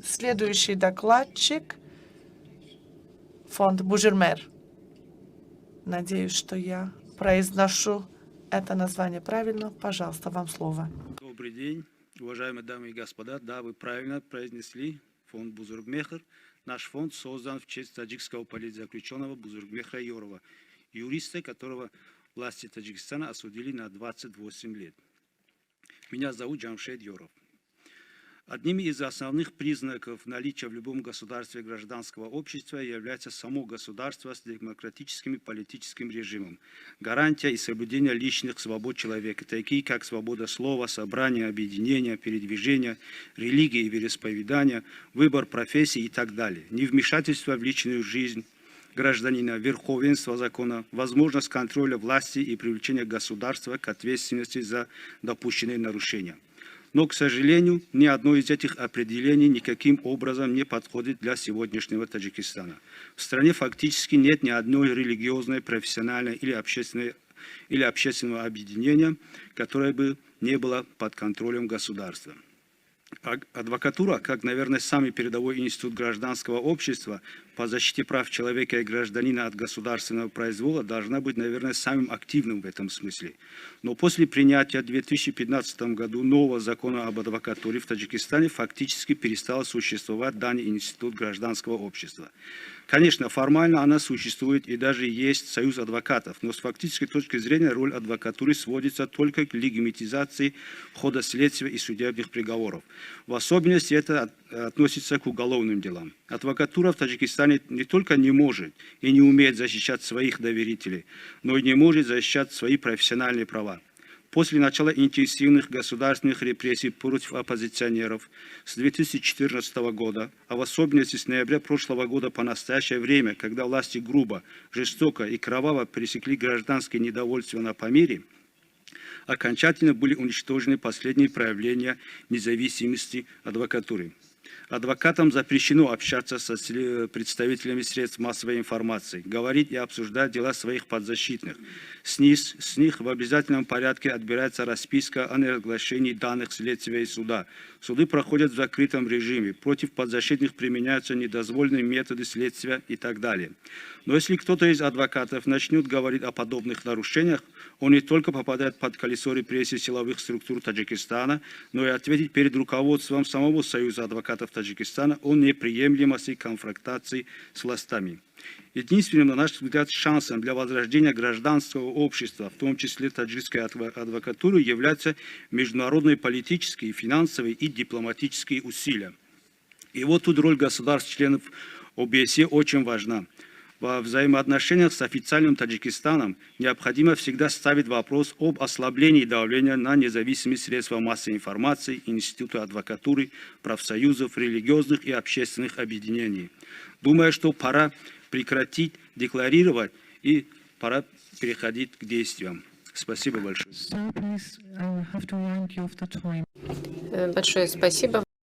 Следующий докладчик — фонд Бужермер. Надеюсь, что я произношу это название правильно. Пожалуйста, вам слово. Добрый день, уважаемые дамы и господа. Да, вы правильно произнесли фонд Бузургмехр. Наш фонд создан в честь таджикского политзаключенного Бузургмехра Йорова, юриста, которого власти Таджикистана осудили на 28 лет. Меня зовут Джамшед Йоров. Одним из основных признаков наличия в любом государстве гражданского общества является само государство с демократическим политическим режимом. Гарантия и соблюдение личных свобод человека, такие как свобода слова, собрания, объединения, передвижения, религии и вероисповедания, выбор профессии и так далее. Невмешательство в личную жизнь гражданина, верховенство закона, возможность контроля власти и привлечения государства к ответственности за допущенные нарушения. Но, к сожалению, ни одно из этих определений никаким образом не подходит для сегодняшнего Таджикистана. В стране фактически нет ни одной религиозной, профессиональной или общественного объединения, которое бы не было под контролем государства. Адвокатура, как, наверное, самый передовой институт гражданского общества по защите прав человека и гражданина от государственного произвола, должна быть, наверное, самым активным в этом смысле. Но после принятия в 2015 году нового закона об адвокатуре в Таджикистане фактически перестал существовать данный институт гражданского общества. Конечно, формально она существует и даже есть союз адвокатов, но с фактической точки зрения роль адвокатуры сводится только к легитимизации хода следствия и судебных приговоров. В особенности это относится к уголовным делам. Адвокатура в Таджикистане не только не может и не умеет защищать своих доверителей, но и не может защищать свои профессиональные права. После начала интенсивных государственных репрессий против оппозиционеров с 2014 года, а в особенности с ноября прошлого года по настоящее время, когда власти грубо, жестоко и кроваво пресекли гражданское недовольство на Памире, окончательно были уничтожены последние проявления независимости адвокатуры. Адвокатам запрещено общаться с представителями средств массовой информации, говорить и обсуждать дела своих подзащитных. С них в обязательном порядке отбирается расписка о неразглашении данных следствия и суда. Суды проходят в закрытом режиме, против подзащитных применяются недозволенные методы следствия и так далее. Но если кто-то из адвокатов начнет говорить о подобных нарушениях, он не только попадает под колесо репрессий силовых структур Таджикистана, но и ответить перед руководством самого Союза адвокатов Таджикистана о неприемлемости конфронтации с властями. Единственным, на наш взгляд, шансом для возрождения гражданского общества, в том числе таджикской адвокатуры, являются международные политические, финансовые и дипломатические усилия. И вот тут роль государств-членов ОБСЕ очень важна. Во взаимоотношениях с официальным Таджикистаном необходимо всегда ставить вопрос об ослаблении давления на независимые средства массовой информации, институты адвокатуры, профсоюзов, религиозных и общественных объединений. Думаю, что пора прекратить декларировать и пора переходить к действиям. Спасибо большое. Большое спасибо.